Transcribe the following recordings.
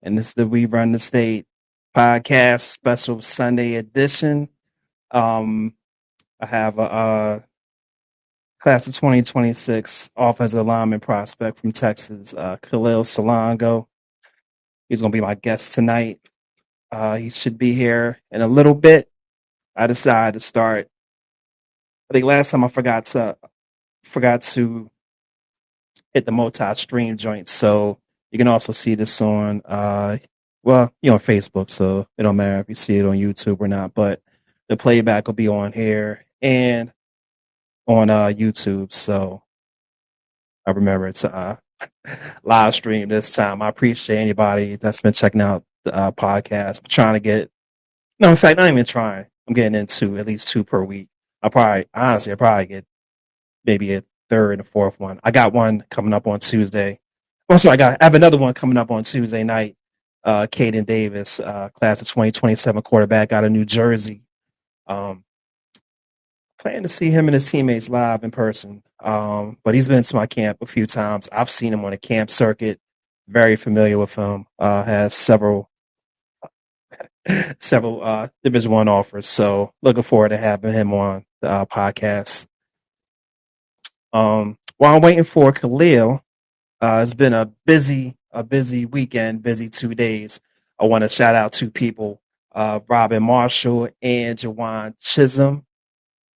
and this is the We Run the State podcast special Sunday edition. Um, I have a class of 2026 offensive lineman prospect from Texas, Khalil Sanogo. He's going to be my guest tonight. He should be here in a little bit. I decided to start. I think last time I forgot to hit the multi-stream joint. So you can also see this on on Facebook, so it don't matter if you see it on YouTube or not, but the playback will be on here and on YouTube. So I remember it's live stream this time. I appreciate anybody that's been checking out the podcast. I'm trying to get no, in fact, not even trying. I'm getting into at least two per week. I probably get maybe a third and a fourth one. I got one coming up on Tuesday. I have another one coming up on Tuesday night. Caden Davis, class of 2027 quarterback out of New Jersey. Um, Planning to see him and his teammates live in person. But he's been to my camp a few times. I've seen him on a camp circuit. Very familiar with him. Has several Division One offers. So looking forward to having him on the podcast. While I'm waiting for Khalil, it's been a busy weekend, busy 2 days. I want to shout out two people, Robin Marshall and Jawan Chisholm,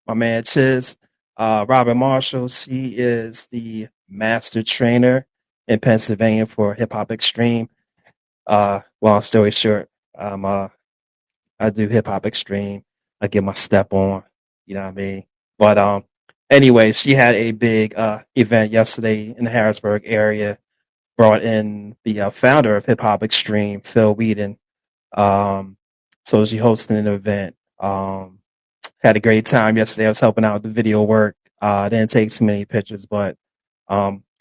my man Chiz. Robin Marshall, she is the master trainer in Pennsylvania for Hip Hop Extreme. Long story short, I do Hip Hop Extreme. I get my step on, you know what I mean? But anyway, she had a big event yesterday in the Harrisburg area, brought in the founder of Hip Hop Extreme, Phil Whedon. Um, so she hosted an event. Had a great time yesterday. I was helping out with the video work. Didn't take too many pictures, but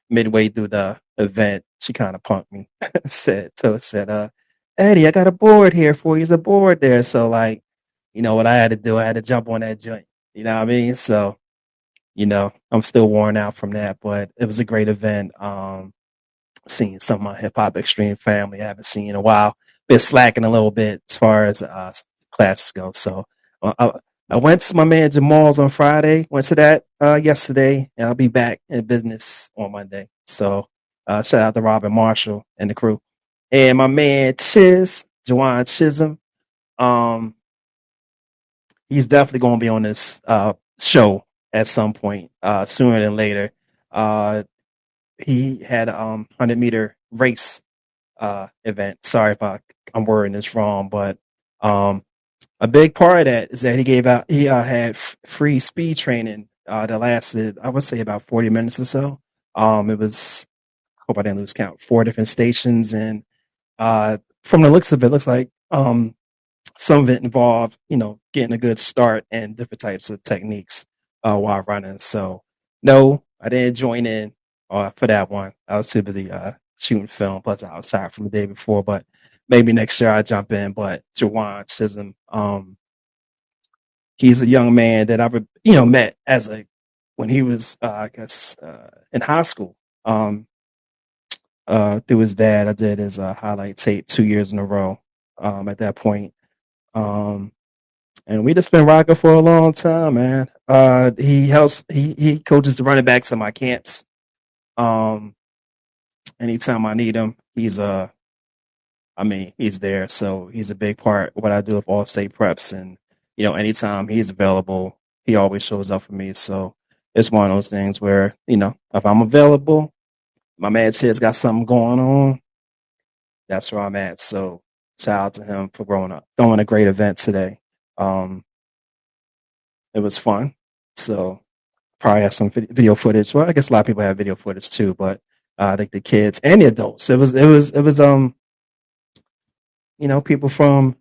midway through the event, she kind of punked me. said, Eddie, I got a board here for you. There's a board there. So like, you know what I had to do? I had to jump on that joint. You know what I mean? So, I'm still worn out from that, but it was a great event. Seeing some of my hip hop extreme family I haven't seen in a while. Been slacking a little bit as far as classes go. So uh, I, I went to my man Jamal's on Friday. Went to that yesterday, and I'll be back in business on Monday. So shout out to Robin Marshall and the crew, and my man Jawan Chisholm. Um, he's definitely going to be on this show at some point sooner than later. Uh, he had a 100-meter race event. Sorry if I'm wording this wrong, but um, a big part of that is that he had free speed training that lasted, I would say, about 40 minutes or so. It was, I hope I didn't lose count, 4 different stations, and from the looks of it, looks like some of it involved, getting a good start and different types of techniques while running. So, no, I didn't join in for that one. I was too busy shooting film. Plus, I was tired from the day before. But maybe next year I'll jump in. But Jawan Chisholm, he's a young man that I've met when he was I guess in high school. Through his dad, I did his highlight tape 2 years in a row. At that point. Um, and we just been rocking for a long time, man. He coaches the running backs in my camps. Um, Anytime I need him, he's there. So he's a big part of what I do with all state preps, and anytime he's available, he always shows up for me. So it's one of those things where if I'm available, my man Chid's got something going on. That's where I'm at. So shout out to him for throwing a great event today. Um, it was fun. So probably have some video footage. Well, I guess a lot of people have video footage too, but I think the kids and the adults. It was people from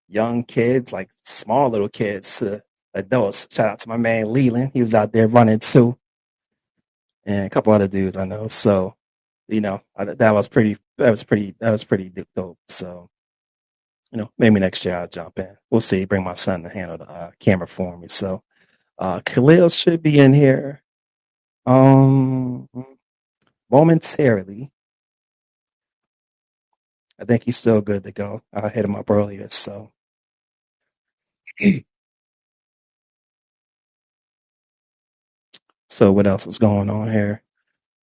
young kids, like small little kids, to adults. Shout out to my man Leland. He was out there running too, and a couple other dudes I know. So that was pretty dope. So maybe next year I'll jump in. We'll see. Bring my son to handle the camera for me. So Khalil should be in here momentarily. I think he's still good to go. I hit him up earlier. So, so what else is going on here?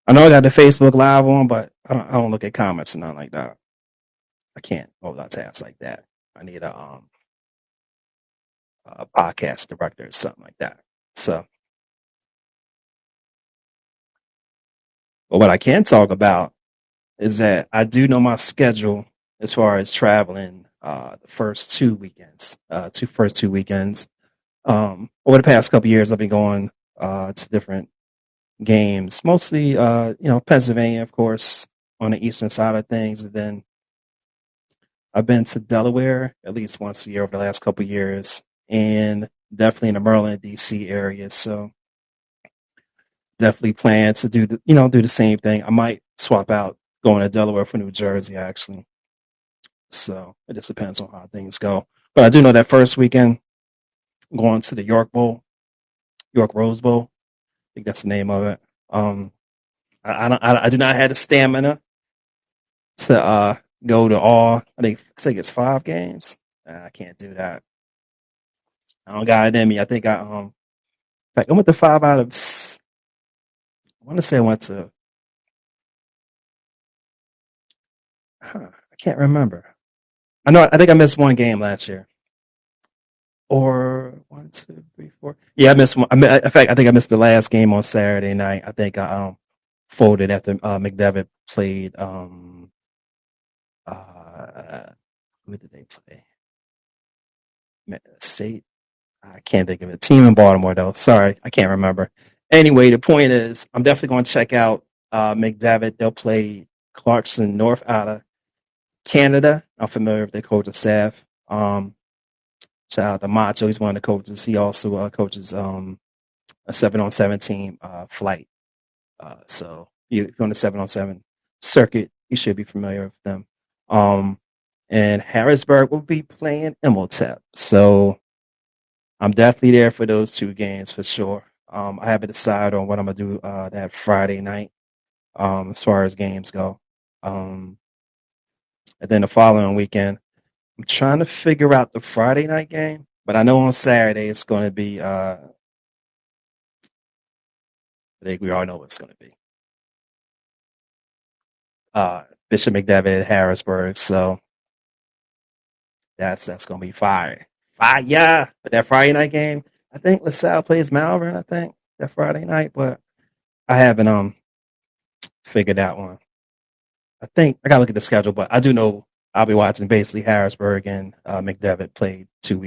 I know I got the Facebook Live on, but I don't look at comments and nothing like that. I can't multitask like that. I need a podcast director or something like that. So, but what I can talk about is that I do know my schedule as far as traveling the first 2 weekends, first 2 weekends. Over the past couple years, I've been going to different games, mostly Pennsylvania, of course, on the eastern side of things, and then I've been to Delaware at least once a year over the last couple years, and definitely in the Maryland, D.C. area. So definitely plan to do the same thing. I might swap out going to Delaware for New Jersey actually. So it just depends on how things go. But I do know that first weekend I'm going to the York Bowl, York Rose Bowl. I think that's the name of it. I do not have the stamina to go to all. I think it's 5 games. I can't do that. I don't got it in me. I think in fact I went to 5 out of. I want to say I went to. I can't remember. I know. I think I missed one game last year. Or one, two, three, four. Yeah, I missed one. In fact, I think I missed the last game on Saturday night. I think I folded after McDevitt played. Uh, who did they play? State. I can't think of it. Team in Baltimore though. Sorry, I can't remember. Anyway, the point is, I'm definitely going to check out McDevitt. They'll play Clarkson North out of Canada. I'm familiar with their coaching staff. Shout out to Macho. He's one of the coaches. He also coaches a 7-on-7 team flight. So if you're on the 7-on-7 circuit, you should be familiar with them. Um, and Harrisburg will be playing Imhotep. So I'm definitely there for those 2 games for sure. I haven't decided on what I'm gonna do that Friday night as far as games go. Um, and then the following weekend, I'm trying to figure out the Friday night game, but I know on Saturday it's going to be. I think we all know what it's going to be. Bishop McDevitt at Harrisburg. So that's going to be fire. Fire. But that Friday night game, I think LaSalle plays Malvern, I think, that Friday night, but I haven't figured that one. I think I gotta look at the schedule, but I do know I'll be watching basically Harrisburg and McDevitt played 2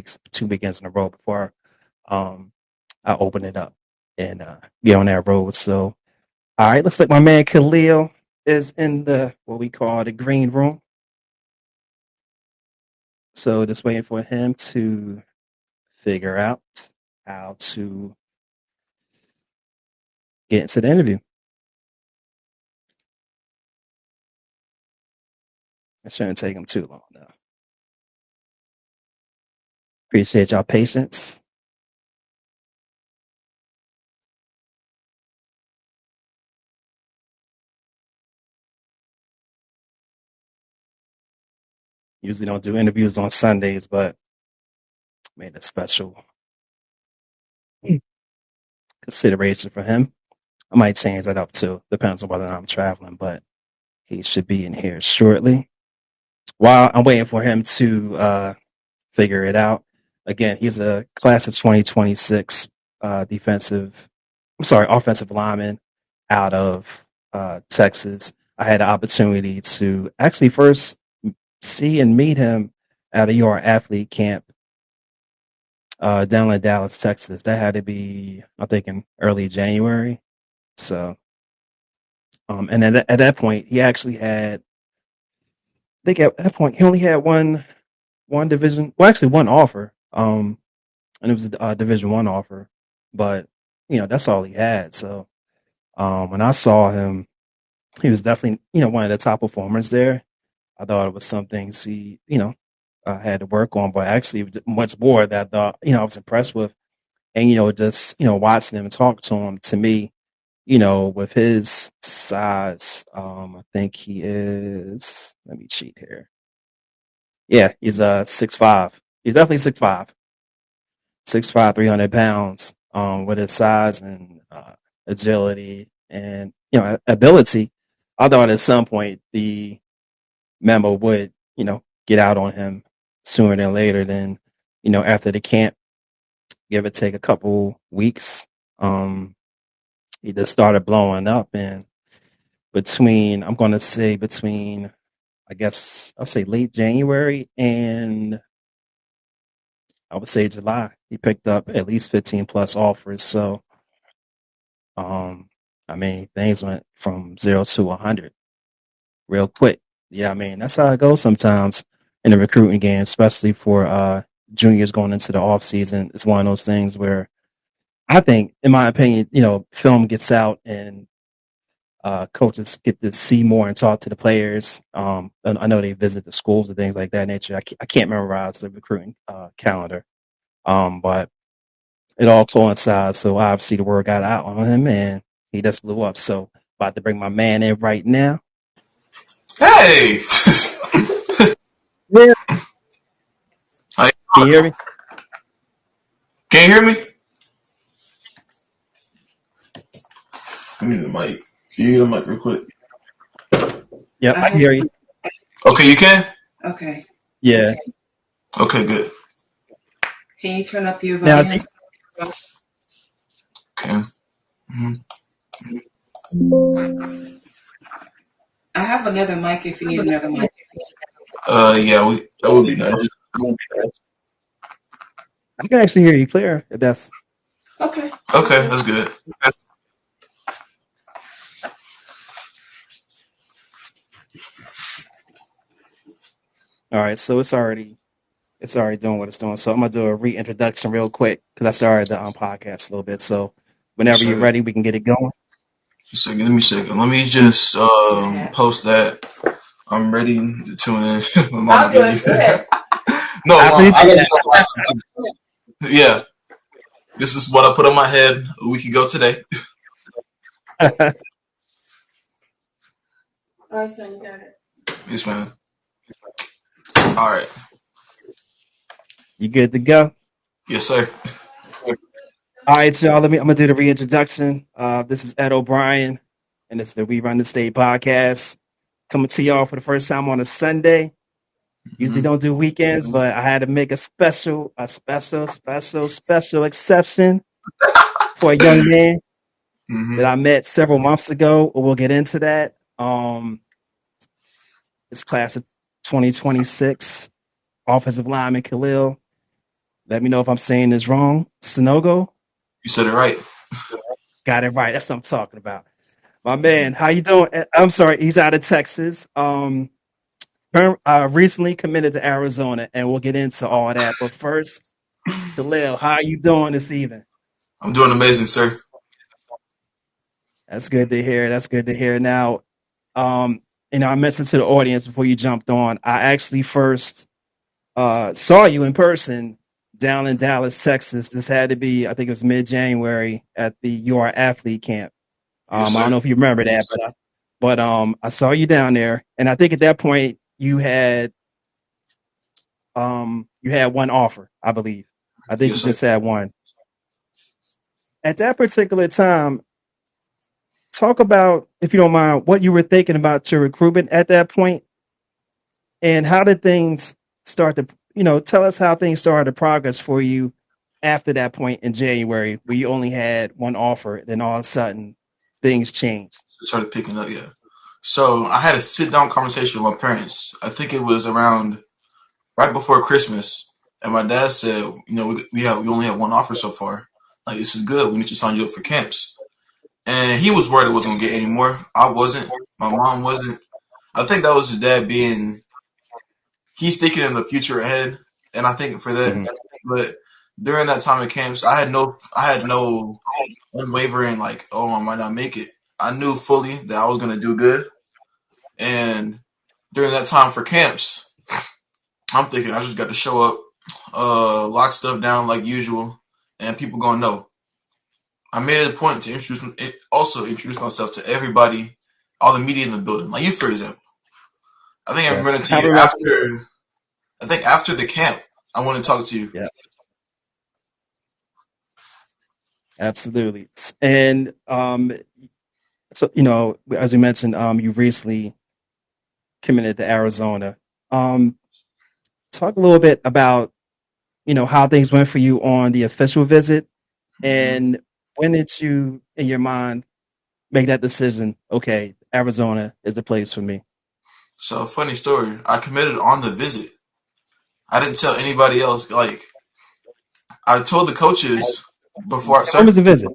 weekends in a row before um I open it up and get on that road. So all right, looks like my man Khalil is in the what we call the green room. So just waiting for him to figure out how to get into the interview. It shouldn't take him too long though. Appreciate y'all patience. Usually don't do interviews on Sundays, but made a special consideration for him. I might change that up too. Depends on whether or not I'm traveling, but he should be in here shortly. While I'm waiting for him to figure it out. Again, he's a class of 2026 offensive lineman out of Texas. I had the opportunity to actually first see and meet him at a your athlete camp down in Dallas, Texas. That had to be, I think, in early January. So, and at that point, he actually had. I think at that point he only had one division. Well, actually, one offer. And it was a Division One offer, but that's all he had. So when I saw him, he was definitely one of the top performers there. I thought it was some things he had to work on, but actually much more that I thought I was impressed with, and just watching him and talking to him. To me, with his size, I think he is. Let me cheat here. Yeah, he's 6'5". He's definitely 6'5", 6'5", 300 pounds. With his size and agility and ability, I thought at some point the memo would get out on him sooner than later. Than after the camp, give or take a couple weeks, he just started blowing up. And I'm going to say between, I guess I'll say late January and I would say July, he picked up at least 15 plus offers. So, um, I mean, things went from 0 to 100 real quick. Yeah, I mean, that's how it goes sometimes in the recruiting game, especially for juniors going into the off season. It's one of those things where I think, in my opinion, film gets out and coaches get to see more and talk to the players. And I know they visit the schools and things like that nature. I can't memorize the recruiting calendar, but it all coincides. So obviously the word got out on him, and he just blew up. So about to bring my man in right now. Hey, Yeah. Hi. Can you hear me? Can you hear me? I need the mic. Can you hear the mic real quick? Yep, I can hear you. Okay, you can? Okay. Yeah. Okay, good. Can you turn up your Now, volume? Okay. Mm-hmm. I have another mic if you need another mic. Yeah, that would be nice. I can actually hear you clear. If that's Okay. Okay, that's good. all right. So it's already doing what it's doing. So I'm gonna do a reintroduction real quick because I started the podcast a little bit. So Yes, whenever you're sir. ready, we can get it going. Give me a second. Let me just post that. I'm ready to tune in. My mom's getting me. No, I Mom, appreciate yeah, this is what I put on my head a week ago today. that. All right, son, you got it. Yes, man. All right. You good to go? Yes, sir. All right, y'all. I'm gonna do the reintroduction. This is Ed O'Brien, and it's the We Run the State podcast coming to y'all for the first time on a Sunday. Usually Mm-hmm. don't do weekends, but I had to make a special exception for a young man that Mm-hmm. I met several months ago. We'll get into that. It's class of 2026, offensive lineman Khalil. Let me know if I'm saying this wrong. Sanogo, You said it right. got it right. That's what I'm talking about. My man, how you doing? I'm sorry, he's out of Texas. Recently committed to Arizona, and we'll get into all that. But first, Khalil, how are you doing this evening? I'm doing amazing, sir. That's good to hear. That's good to hear. Now, um, I mentioned to the audience before you jumped on, I actually first saw you in person down in Dallas, Texas. This had to be, I think it was mid-January at the You Are Athlete camp. Yes, I don't sir. know if you remember that, but I saw you down there, and I think at that point you had one offer, I believe. I think you Yes, sir. just had one. At that particular time, talk about, if you don't mind, what you were thinking about your recruitment at that point, and how did things start to, tell us how things started to progress for you after that point in January, where you only had one offer, then all of a sudden things changed. Started picking up, yeah. So I had a sit down conversation with my parents. I think it was around right before Christmas, and my dad said, we only have one offer so far. Like, this is good. We need to sign you up for camps. And he was worried it wasn't gonna get any more. I wasn't. My mom wasn't. I think that was his dad being. He's thinking in the future ahead, and I think for that. Mm-hmm. But during that time of camps, I had no unwavering like, oh, I might not make it. I knew fully that I was gonna do good. And during that time for camps, I'm thinking I just got to show up, lock stuff down like usual, and people gonna know. I made it a point to introduce myself to everybody, all the media in the building. Like you, for example. I think I Yes, remember to I you remember. I think after the camp, I want to talk to you. Yeah, absolutely. And so as you mentioned, you recently committed to Arizona. Um, Talk a little bit about how things went for you on the official visit, Mm-hmm. and when did you, in your mind, make that decision? Okay, Arizona is the place for me. So, funny story. I committed on the visit. I didn't tell anybody else. Like, I told the coaches before, And when sir. was the visit?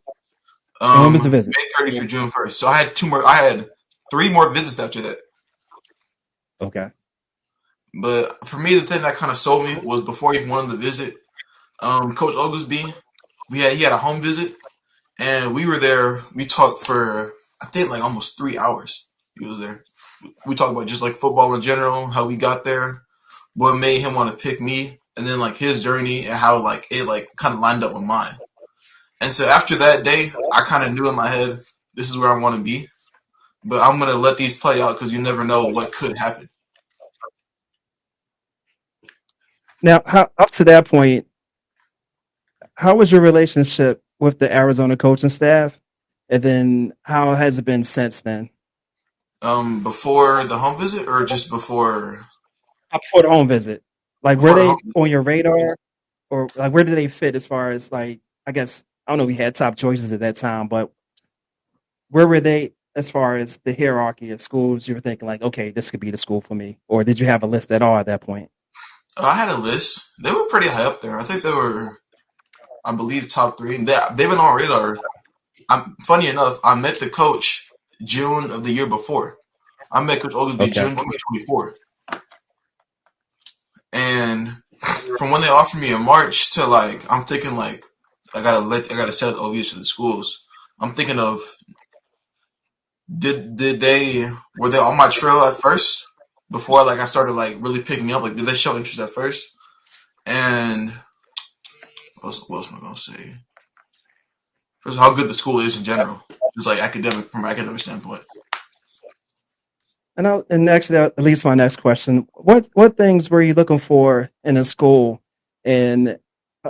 And when was the visit? May 30th through June 1st. So I had two more. I had three more visits after that. Okay. But for me, the thing that kind of sold me was before I even went on the visit. Coach Oglesby, he had a home visit, and we were there. We talked for I think like almost 3 hours. He was there. We talked about just like football in general, how we got there, what made him want to pick me, and then like his journey and how like it like kind of lined up with mine. And so after that day, I kind of knew in my head this is where I want to be. But I'm gonna let these play out because you never know what could happen. Now, how up to that point, how was your relationship with the Arizona coaching staff? And then how has it been since then? Before the home visit or just before Before the home visit. Like were before the home they visit? on your radar, or like where did they fit as far as, like, I guess I don't know, we had top choices at that time, but where were they as far as the hierarchy of schools? You were thinking like, okay, this could be the school for me, or did you have a list at all at that point? I had a list. They were pretty high up there. I think they were, I believe, top three. They've been on radar. Funny enough, I met the coach June of the year before. I met Coach Oglesby Okay. June 2024, and from when they offered me in March to like, I'm thinking like, I gotta set OVs to the schools. I'm thinking of did they were they on my trail at first before like I started like really picking up? Like, did they show interest at first? And what else am I gonna say? First, how good the school is in general, just like academic from an academic standpoint. And actually, that leads to my next question. What things were you looking for in a school, and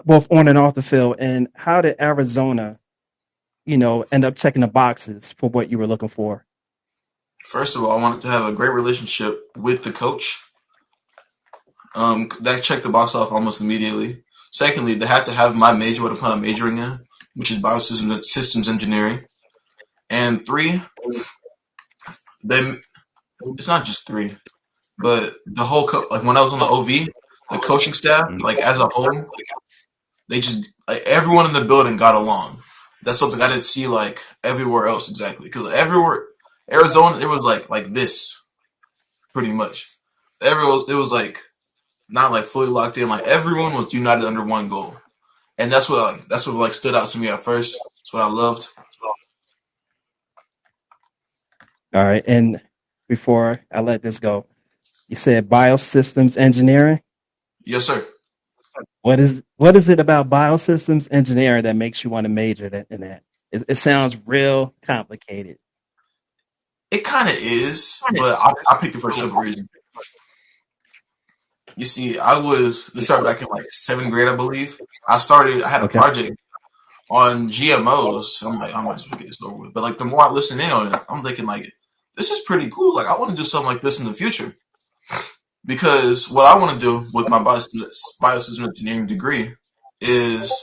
both on and off the field, and how did Arizona, end up checking the boxes for what you were looking for? First of all, I wanted to have a great relationship with the coach. That checked the box off almost immediately. Secondly, they had to have my major, what I plan on majoring in, which is biosystems engineering. And three, they it's not just three, but the whole like when I was on the OV, the coaching staff, like as a whole, they just like everyone in the building got along. That's something I didn't see like everywhere else exactly because everywhere Arizona it was like this pretty much. Everyone it was like not like fully locked in. Like everyone was united under one goal, and that's what like stood out to me at first. That's what I loved. All right, and before I let this go, you said biosystems engineering. Yes, sir. What is it about biosystems engineering that makes you want to major in that? It sounds real complicated. It kind of is, but I picked it for a simple reason. You see, this started back in like seventh grade, I believe. I had a Okay. project on GMOs. I'm like, I might as well get this over with. But like, the more I listen in on it, I'm thinking like, this is pretty cool. Like, I want to do something like this in the future because what I want to do with my biosystem engineering degree is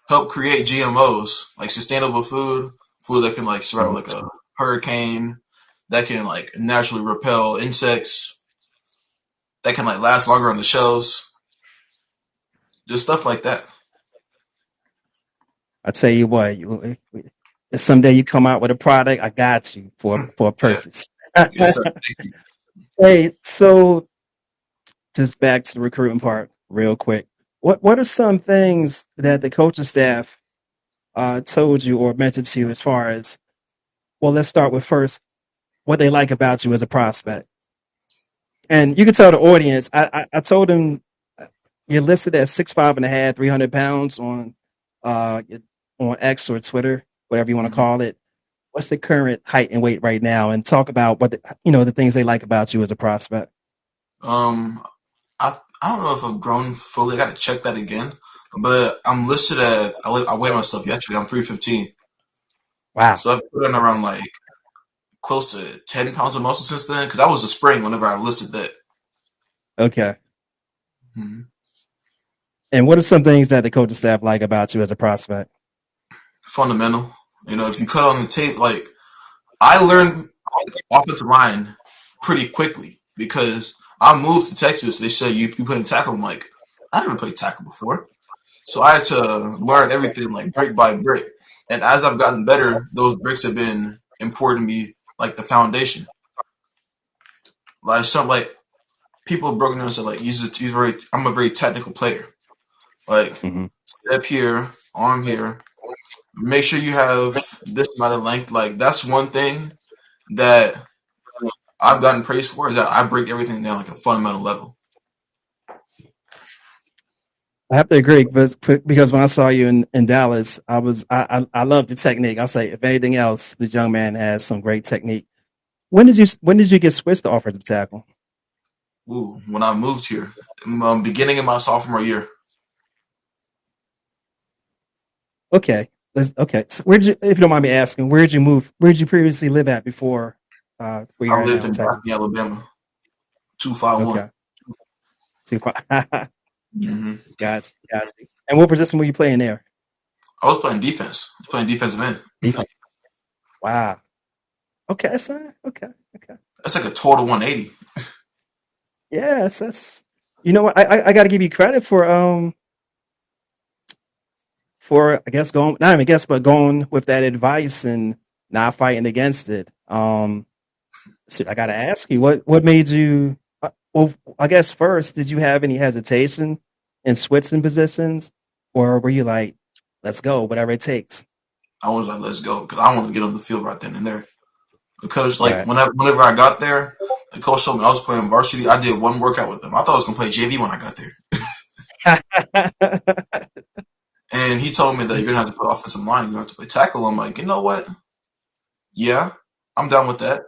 help create GMOs, like sustainable food that can like survive Mhm. like a hurricane, that can like naturally repel insects, that can like last longer on the shelves, just stuff like that. I tell you what, if someday you come out with a product, I got you for a Yeah, purchase. yes, sir. Thank you. Hey, so just back to the recruiting part, real quick. What are some things that the coaching staff told you or mentioned to you as far as, well, let's start with first what they like about you as a prospect. And you can tell the audience. I told them you're listed at 6'5" and a half, 300 pounds uh on X or Twitter, whatever you want to Mhm. call it. What's the current height and weight right now? And talk about what the things they like about you as a prospect. Um, I I don't know if I've grown fully. I got to check that again. But I'm listed at. I weighed myself yesterday. I'm 315. Wow. So I've put on around like close to 10 pounds of muscle since then. Because I was a spring whenever I listed that. Okay. Mm-hmm. And what are some things that the coaching staff like about you as a prospect? Fundamental. If you cut on the tape, like I learned offensive line pretty quickly because I moved to Texas. They said you play tackle. I'm like, I never played tackle before. So I had to learn everything like brick by brick. And as I've gotten better, those bricks have been important to me, like the foundation. Like some like people have broken down and said like I'm a very technical player. Like Mm-hmm. step here, arm here. Make sure you have this amount of length. Like that's one thing that I've gotten praise for is that I break everything down like a fundamental level. I have to agree because when I saw you in Dallas, I love the technique. I'll say if anything else, this young man has some great technique. When did you get switched to offensive tackle? Ooh, when I moved here, beginning of my sophomore year, Okay. Okay. So if you don't mind me asking, where'd you move? Where'd you previously live at before where I you are lived now in in Texas? Brackney, Alabama, 251. Okay. Too far. Mm-hmm. Gotcha. And what position were you playing there? I was playing defense. I was playing defensive end. Defense. Wow. Okay, son. Okay. That's like a total 180. Yes, that's you know what I got to give you credit for I guess going not even guess but going with that advice and not fighting against it. So I got to ask you what made you well I guess first did you have any hesitation in switching positions or were you like let's go whatever it takes? I was like, let's go, because I wanted to get on the field right then and there. The coach, like, Right. whenever I got there, the coach told me I was playing varsity. I did one workout with them. I thought I was going to play JV when I got there. And he told me that you're going to have to play offensive line. You're going to have to play tackle. I'm like, you know what? Yeah, I'm down with that.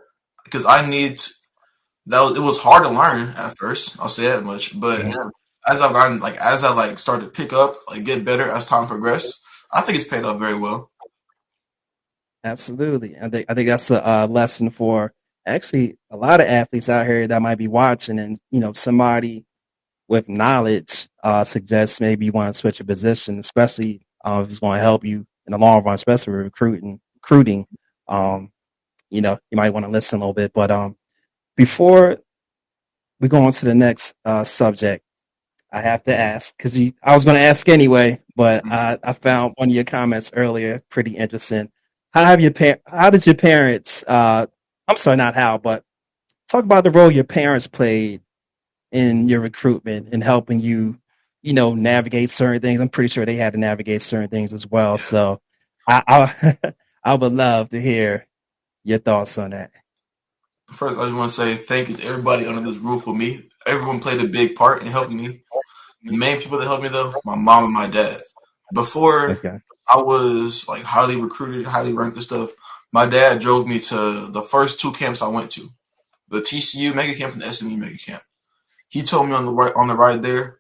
Because it was hard to learn at first. I'll say that much. But Mhm. as I like started to pick up, like get better as time progressed, I think it's paid off very well. Absolutely. I think that's a lesson for actually a lot of athletes out here that might be watching and somebody with knowledge suggests maybe you want to switch a position, especially if it's going to help you in the long run, especially with recruiting. Um, you might want to listen a little bit. But before we go on to the next subject, I have to ask because I was going to ask anyway, but Mm-hmm. I found one of your comments earlier pretty interesting. How did your parents? I'm sorry, not how, but talk about the role your parents played in your recruitment and helping you, navigate certain things. I'm pretty sure they had to navigate certain things as well. Yeah. So I I would love to hear your thoughts on that. First, I just want to say thank you to everybody under this roof with me. Everyone played a big part in helping me. The main people that helped me though, my mom and my dad. Before Okay. I was like highly recruited, highly ranked and stuff, my dad drove me to the first two camps I went to, the TCU mega camp and the SMU mega camp. He told me on the ride there,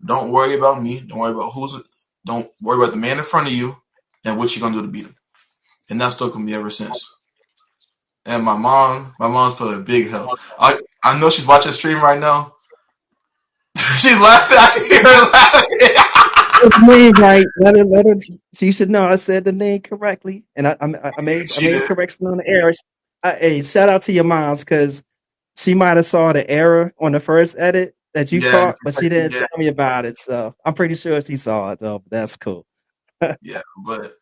don't worry about me, don't worry about the man in front of you and what you're gonna do to beat him. And that stuck with me ever since. And my mom's played a big help. I know she's watching the stream right now. She's laughing. I can hear her The laughing. name right. Let her. She should know I said the name correctly, and I made I She made a did. correction on the error. Hey, shout out to your moms because she might have saw the error on the first edit that you Yeah, caught, but she didn't yeah, tell me about it. So I'm pretty sure she saw it though. But that's cool. yeah. But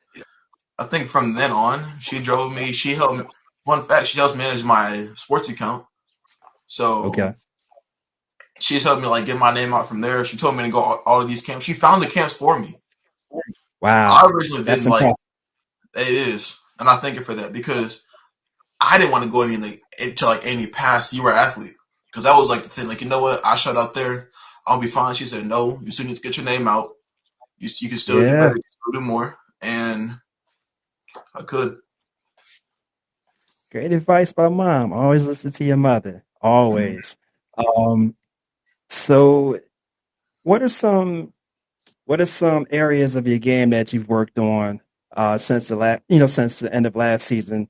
I think from then on, she drove me. She helped me. Fun fact: she helps manage my sports account. So Okay. she's helped me like get my name out from there. She told me to go all of these camps. She found the camps for me. I Wow. originally That's didn't like impressive. it is, and I thank her for that because I didn't want to go into like any past you were athlete because that was like the thing. Like you know what, I shut out there. I'll be fine. She said no. You still need to get your name out. You can still do Yeah. better. You can still do more, and I could. Great advice by mom. Always listen to your mother. Mm-hmm. Always. Um. So What are some areas of your game that you've worked on since since the end of last season?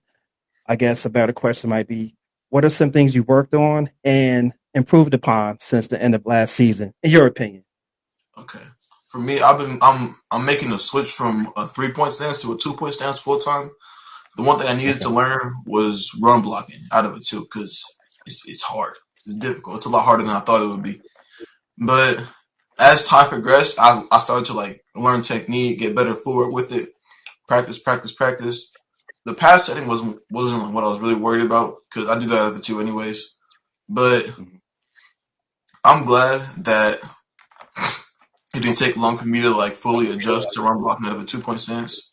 I guess a better question might be, what are some things you worked on and improved upon since the end of last season, in your opinion? Okay. For me, I'm making a switch from a 3 point stance to a 2 point stance full time. The one thing I needed to Okay. learn was run blocking out of it too, because it's hard. It's difficult. It's a lot harder than I thought it would be. But as time progressed, I started to like learn technique, get better forward with it, practice, practice, practice. The pass setting wasn't what I was really worried about because I do that other two anyways. But Mhm. I'm glad that it didn't take long for me to like fully adjust to run blocking out of a 2 point stance.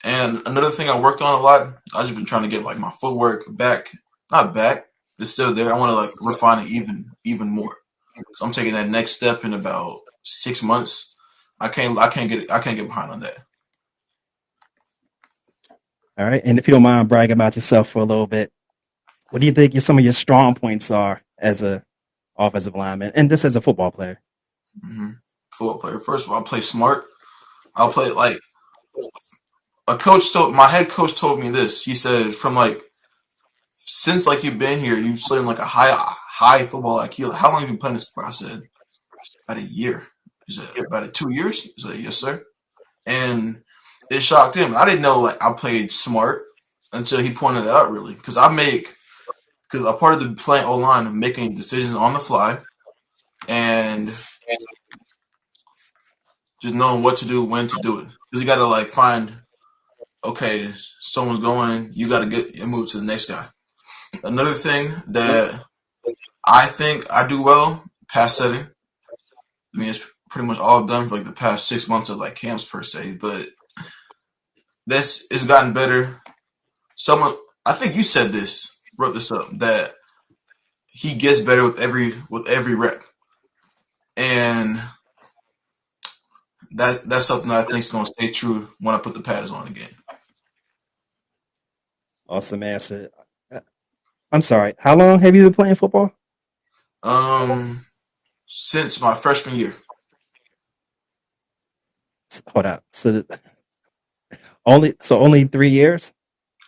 And another thing I worked on a lot, I just been trying to get like my footwork back, not back, it's still there. I want to like refine it even more. So I'm taking that next step in about 6 months. I can't get behind on that. All right. And if you don't mind bragging about yourself for a little bit, what do you think some of your strong points are as a offensive lineman and just as a football player? Mm-hmm. Football player. First of all, I play smart. I'll play like a coach told my head coach told me this. He said from like since like you've been here, you've seen like a high football IQ. Like, how long have you been playing this sport? I said about a year. He said about 2 years. He said yes sir. And it shocked him. I didn't know like I played smart until he pointed that out really because a part of the playing O line making decisions on the fly and just knowing what to do, when to do it. Because you got to like find okay, someone's going, you got to get and move to the next guy. Another thing that I think I do well, pass setting. I mean, it's pretty much all I've done for like the past 6 months of like camps per se, but this it's gotten better. Someone, I think you said this, wrote this up that he gets better with every rep, and that's something that I think is going to stay true when I put the pads on again. Awesome answer. Uh, I'm sorry. How long have you been playing football? Since my freshman year, Hold up. So only 3 years?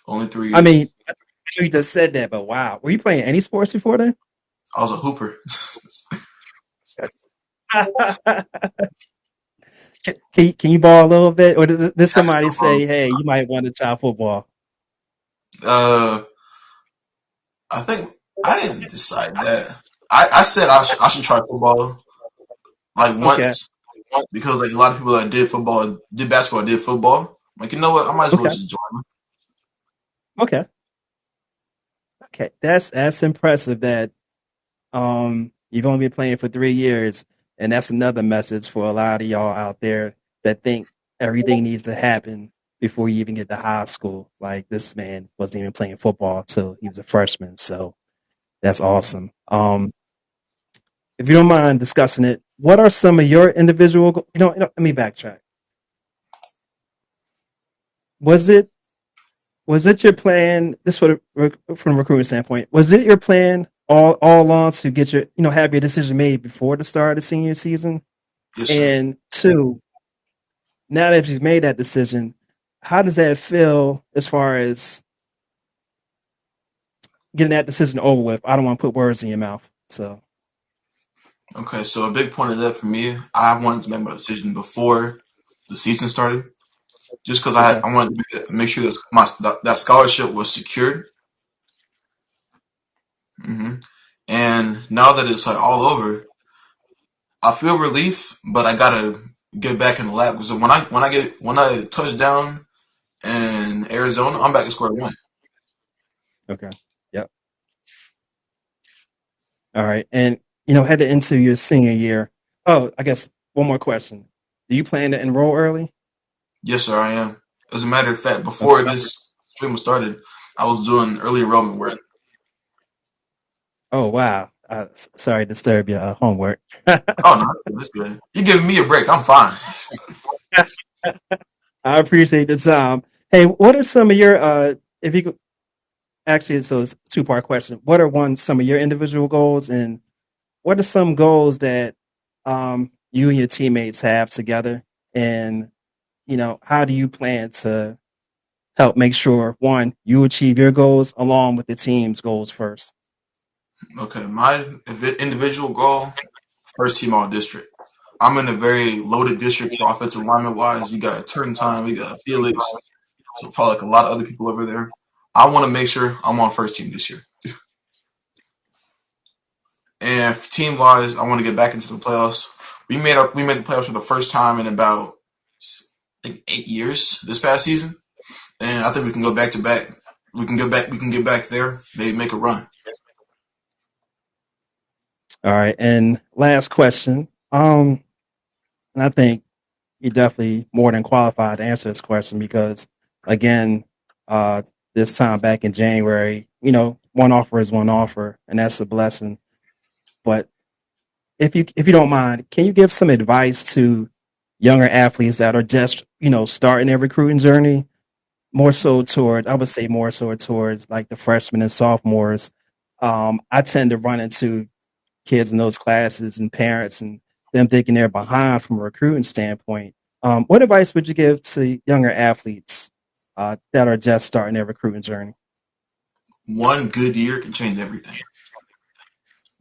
only three I years. mean, I know you just said that, but wow. Were you playing any sports before then? I was a hooper. Can you ball a little bit, or did I can somebody throw ball. say, "Hey, you might want to try football"? Uh, I think I didn't decide that. I said I should try football like Okay, once because like a lot of people that did football, did basketball, did football. Like you know what, I might as well okay, just join. okay, okay. That's impressive. That you've only been playing for 3 years, and that's another message for a lot of y'all out there that think everything needs to happen before you even get to high school. Like this man wasn't even playing football till he was a freshman, so that's awesome. If you don't mind discussing it, what are some of your individual? Let me backtrack. Was it was it your plan? This from a recruiting standpoint. Was it your plan all along to get have your decision made before the start of the senior season? Yes, sir. And two, now that you've made that decision, how does that feel as far as getting that decision over with? I don't want to put words in your mouth. So Okay, so a big point of that for me, I wanted to make my decision before the season started, just because I okay, I wanted to make sure that scholarship was secured. hmm And now that it's like all over, I feel relief, but I gotta get back in the lab because when I touch down in Arizona, I'm back to square one. okay, yep, all right. And headed into your senior year. Oh, I guess one more question. Do you plan to enroll early? Yes, sir, I am. As a matter of fact, before Okay. this stream was started, I was doing early enrollment work. Oh wow. Sorry to disturb your homework. Oh no, that's good. You giving me a break? I'm fine. I appreciate the time. Hey, what are some of your if you could actually so it's a two-part question. What are some of your individual goals and what are some goals that you and your teammates have together, and how do you plan to help make sure one you achieve your goals along with the team's goals first? Okay, my individual goal: first team all district. I'm in a very loaded district for offensive lineman wise. We got Turntime, we got Felix, so probably like a lot of other people over there. I want to make sure I'm on first team this year. And team wise, I want to get back into the playoffs. We made the playoffs for the first time in about I think 8 years this past season, and I think we can go back to back. We can get back. We can get back there. Maybe make a run. All right, and last question. And I think you're definitely more than qualified to answer this question because, again, uh, this time back in January, one offer is one offer, and that's a blessing. But if you don't mind, can you give some advice to younger athletes that are just starting their recruiting journey? I would say more so towards like the freshmen and sophomores. I tend to run into kids in those classes and parents and them thinking they're behind from a recruiting standpoint. What advice would you give to younger athletes that are just starting their recruiting journey? One good year can change everything.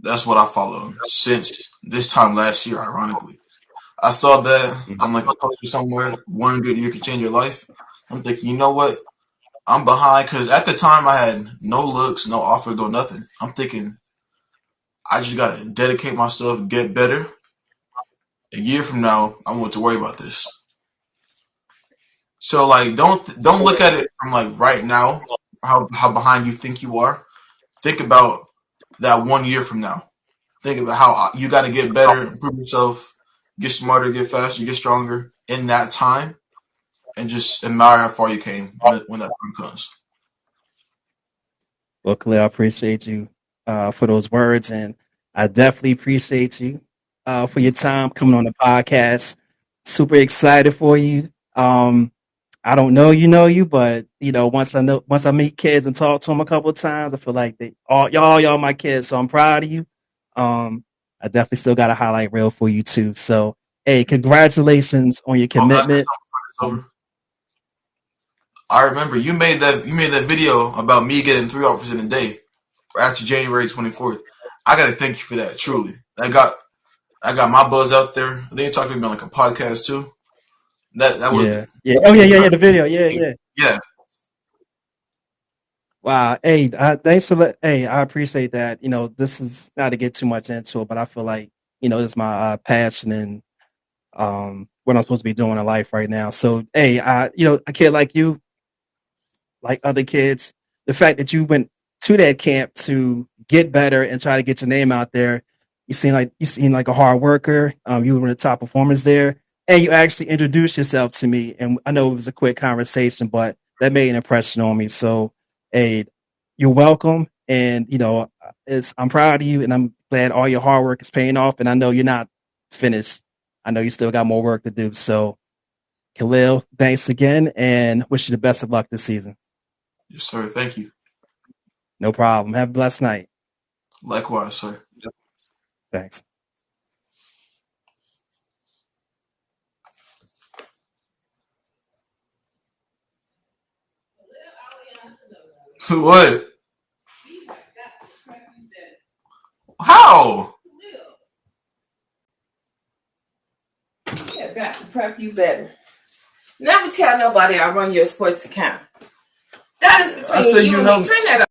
That's what I followed since this time last year. Ironically, I saw that on like a poster somewhere. One good year can change your life. I'm thinking, you know what? I'm behind because at the time I had no looks, no offer, no nothing. I'm thinking I just gotta dedicate myself, get better. A year from now, I won't have to worry about this. So like, don't look at it from like right now, how behind you think you are. Think about that 1 year from now. Think about how you got to get better, improve yourself, get smarter, get faster, get stronger in that time, and just admire how far you came when that time comes. Well, Khalil, I appreciate you for those words, and I definitely appreciate you for your time coming on the podcast. Super excited for you. I don't know you, but once I meet kids and talk to them a couple of times, I feel like they all y'all my kids. So I'm proud of you. I definitely still got a highlight reel for you too. So hey, congratulations on your Oh, that's commitment. over. I remember you made that video about me getting 3 offers in a day after January 24th. I gotta thank you for that. Truly, I got my buzz out there. I think you talked to me on like a podcast too. That was Yeah, yeah. Oh yeah. The video. Yeah, yeah. yeah. Wow. Hey, thanks for that. Hey, I appreciate that. This is not to get too much into it, but I feel like this is my passion and what I'm supposed to be doing in life right now. So, hey, a kid like you, like other kids, the fact that you went to that camp to get better and try to get your name out there, you seem like a hard worker. You were one of the top performers there, and you actually introduced yourself to me. And I know it was a quick conversation, but that made an impression on me. So, hey, you're welcome, and I'm proud of you, and I'm glad all your hard work is paying off. And I know you're not finished. I know you still got more work to do. So, Khalil, thanks again, and wish you the best of luck this season. Yes, sir. Thank you. No problem. Have a blessed night. Likewise, sir. Thanks. What? How? Yeah, got to prep you better. Never tell nobody I run your sports account. That is I between said you you and help. me. Turn that